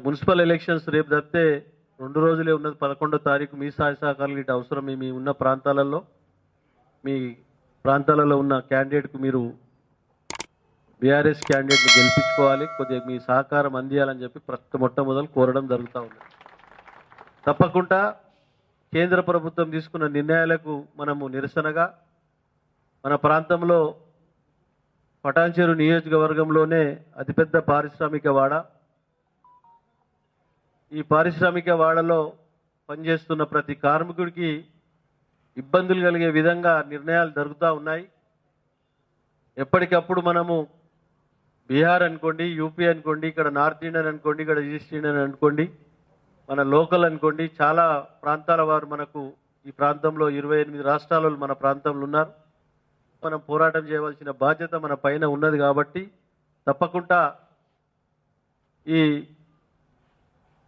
Municipal elections రేపు తప్పితే 2 రోజులే ఉన్నది. 11వ తారీఖు మీ సహాయ సహకారాలు ఇటు అవసరం. మీ ఉన్న ప్రాంతాలలో మీ ప్రాంతాలలో ఉన్న క్యాండిడేట్కు మీరు బీఆర్ఎస్ క్యాండిడేట్ని గెలిపించుకోవాలి, కొద్దిగా మీ సహకారం అందియాలని చెప్పి మొట్టమొదలు కోరడం జరుగుతూ ఉంది. తప్పకుండా కేంద్ర ప్రభుత్వం తీసుకున్న నిర్ణయాలకు మనము నిరసనగా మన ప్రాంతంలో పటాన్చెరు నియోజకవర్గంలోనే అతిపెద్ద పారిశ్రామిక వాడ, ఈ పారిశ్రామిక వాడలో పనిచేస్తున్న ప్రతి కార్మికుడికి ఇబ్బందులు కలిగే విధంగా నిర్ణయాలు జరుగుతూ ఉన్నాయి. ఎప్పటికప్పుడు మనము బీహార్ అనుకోండి, యూపీ అనుకోండి, ఇక్కడ నార్త్ ఇండియన్ అనుకోండి, ఇక్కడ ఈస్ట్ ఇండియన్ అనుకోండి, మన లోకల్ అనుకోండి, చాలా ప్రాంతాల వారు మనకు ఈ ప్రాంతంలో 28 రాష్ట్రాలలో మన ప్రాంతంలో ఉన్నారు. మనం పోరాటం చేయవలసిన బాధ్యత మన పైన ఉన్నది కాబట్టి తప్పకుండా ఈ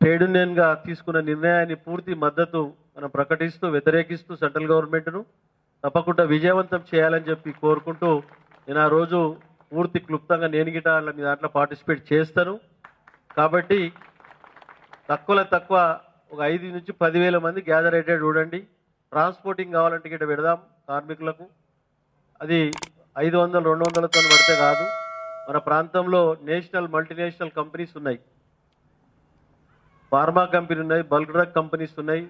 ట్రేడ్ యూనియన్గా తీసుకున్న నిర్ణయాన్ని పూర్తి మద్దతు మనం ప్రకటిస్తూ వ్యతిరేకిస్తూ సెంట్రల్ గవర్నమెంట్ను తప్పకుండా విజయవంతం చేయాలని చెప్పి కోరుకుంటూ నేను ఆ రోజు పూర్తి క్లుప్తంగా నేను గిట మీ దాంట్లో పార్టిసిపేట్ చేస్తాను. కాబట్టి తక్కువ ఒక 5 నుంచి 10,000 మంది గ్యాదర్ అయ్యేటట్టు చూడండి. ట్రాన్స్పోర్టింగ్ కావాలంటే గిట్ట పెడదాం కార్మికులకు. అది 500, 200తో పడితే కాదు. మన ప్రాంతంలో నేషనల్ మల్టీనేషనల్ కంపెనీస్ ఉన్నాయి, ఫార్మా కంపెనీ ఉన్నాయి, బల్క్ డ్రగ్ కంపెనీస్ ఉన్నాయి,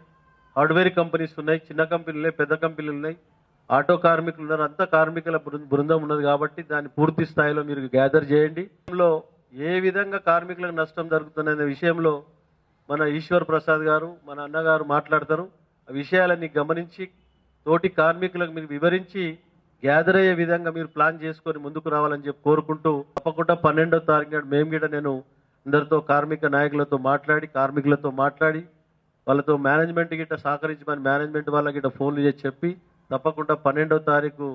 హార్డ్వేర్ కంపెనీస్ ఉన్నాయి, చిన్న కంపెనీలు ఉన్నాయి, పెద్ద కంపెనీలు ఉన్నాయి, ఆటో కార్మికులు ఉన్నారు. అంతా కార్మికుల బృందం ఉన్నది కాబట్టి దాన్ని పూర్తి స్థాయిలో మీరు గ్యాదర్ చేయండి. ఏ విధంగా కార్మికులకు నష్టం జరుగుతుందనే విషయంలో మన ఈశ్వర్ ప్రసాద్ గారు, మన అన్నగారు మాట్లాడతారు. ఆ విషయాలన్నీ గమనించి తోటి కార్మికులకు మీరు వివరించి గ్యాదర్ అయ్యే విధంగా మీరు ప్లాన్ చేసుకొని ముందుకు రావాలని చెప్పి కోరుకుంటూ తప్పకుండా 12వ తారీఖు నాడు మేము గిట్ట నేను అందరితో కార్మిక నాయకులతో మాట్లాడి కార్మికులతో మాట్లాడి వాళ్ళతో మేనేజ్మెంట్ గిట్ట సహకరించమని మేనేజ్మెంట్ వాళ్ళకి గిట్ట ఫోన్లు చేసి చెప్పి తప్పకుండా 12వ తారీఖు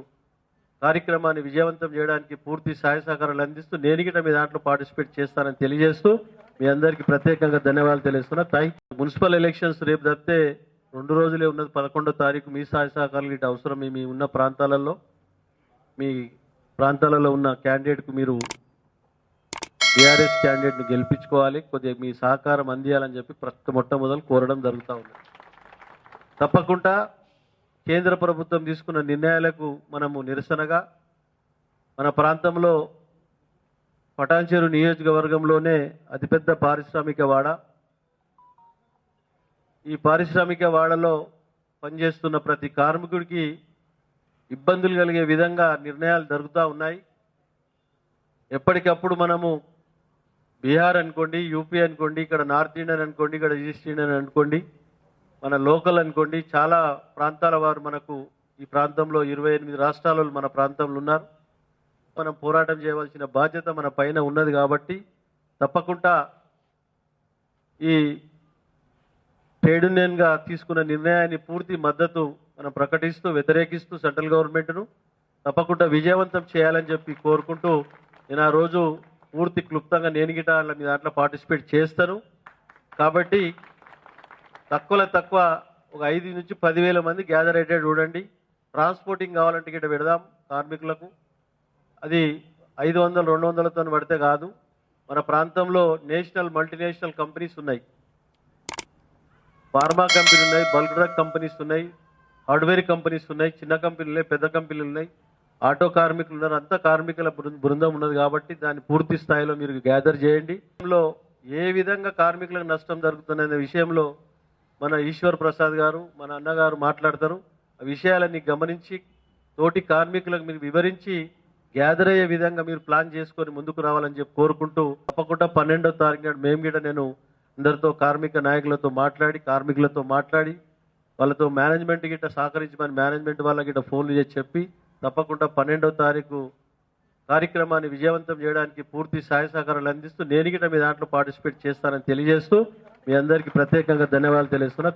కార్యక్రమాన్ని విజయవంతం చేయడానికి పూర్తి సహాయ సహకారాలు అందిస్తూ నేను గిట్ట మీ దాంట్లో పార్టిసిపేట్ చేస్తానని తెలియజేస్తూ మీ అందరికీ ప్రత్యేకంగా ధన్యవాదాలు తెలియజేస్తున్నా. మున్సిపల్ ఎలక్షన్స్ రేపు తప్పితే 2 రోజులే ఉన్నది. 11వ తారీఖు మీ సహాయ సహకారాలు ఇటు అవసరం. మీ ఉన్న ప్రాంతాలలో మీ ప్రాంతాలలో ఉన్న క్యాండిడేట్కు మీరు బీఆర్ఎస్ క్యాండిడేట్ని గెలిపించుకోవాలి, కొద్దిగా మీ సహకారం అందియాలని చెప్పి మొట్టమొదలు కోరడం జరుగుతూ ఉంది. తప్పకుండా కేంద్ర ప్రభుత్వం తీసుకున్న నిర్ణయాలకు మనము నిరసనగా మన ప్రాంతంలో పటాన్చెరు నియోజకవర్గంలోనే అతిపెద్ద పారిశ్రామిక వాడ, ఈ పారిశ్రామిక వాడలో పనిచేస్తున్న ప్రతి కార్మికుడికి ఇబ్బందులు కలిగే విధంగా నిర్ణయాలు జరుగుతూ ఉన్నాయి. ఎప్పటికప్పుడు మనము బీహార్ అనుకోండి, యూపీ అనుకోండి, ఇక్కడ నార్త్ ఇండియన్ అనుకోండి, ఇక్కడ ఈస్ట్ ఇండియన్ అనుకోండి, మన లోకల్ అనుకోండి, చాలా ప్రాంతాల వారు మనకు ఈ ప్రాంతంలో 28 రాష్ట్రాలలో మన ప్రాంతంలో ఉన్నారు. మనం పోరాటం చేయవలసిన బాధ్యత మన పైన ఉన్నది కాబట్టి తప్పకుండా ఈ ట్రేడ్ యూనియన్గా తీసుకున్న నిర్ణయాన్ని పూర్తి మద్దతు మనం ప్రకటిస్తూ వ్యతిరేకిస్తూ సెంట్రల్ గవర్నమెంట్ను తప్పకుండా విజయవంతం చేయాలని చెప్పి కోరుకుంటూ నేను ఆ రోజు పూర్తి క్లుప్తంగా నేను గిట మీ దాంట్లో పార్టిసిపేట్ చేస్తాను. కాబట్టి తక్కువ ఒక 5 నుంచి 10,000 మంది గ్యాదర్ అయ్యేటట్టు చూడండి. ట్రాన్స్పోర్టింగ్ కావాలంటే గిట్ట పెడదాం కార్మికులకు. అది 500, 200తో పడితే కాదు. మన ప్రాంతంలో నేషనల్ మల్టీనేషనల్ కంపెనీస్ ఉన్నాయి, ఫార్మా కంపెనీ ఉన్నాయి, బల్క్ డ్రగ్ కంపెనీస్ ఉన్నాయి, హార్డ్వేర్ కంపెనీస్ ఉన్నాయి, చిన్న కంపెనీలు ఉన్నాయి, పెద్ద కంపెనీలు ఉన్నాయి, ఆటో కార్మికులు ఉన్నారు. అంతా కార్మికుల బృందం ఉన్నది కాబట్టి దాన్ని పూర్తి స్థాయిలో మీరు గ్యాదర్ చేయండి. ఏ విధంగా కార్మికులకు నష్టం జరుగుతుందనే విషయంలో మన ఈశ్వర్ ప్రసాద్ గారు, మన అన్నగారు మాట్లాడతారు. ఆ విషయాలన్నీ గమనించి తోటి కార్మికులకు మీరు వివరించి గ్యాదర్ అయ్యే విధంగా మీరు ప్లాన్ చేసుకొని ముందుకు రావాలని చెప్పి కోరుకుంటూ తప్పకుండా 12వ తారీఖు నాడు మేము గిట్ట నేను అందరితో కార్మిక నాయకులతో మాట్లాడి కార్మికులతో మాట్లాడి వాళ్ళతో మేనేజ్మెంట్ గిట్ట సహకరించమని మేనేజ్మెంట్ వాళ్ళకి గిట్ట ఫోన్లు చేసి చెప్పి తప్పకుండా 12వ తారీఖు కార్యక్రమాన్ని విజయవంతం చేయడానికి పూర్తి సహాయ సహకారాలు అందిస్తూ నేను గిట్ట మీ దాంట్లో పార్టిసిపేట్ చేస్తానని తెలియజేస్తూ మీ అందరికీ ప్రత్యేకంగా ధన్యవాదాలు తెలియజేస్తున్నా.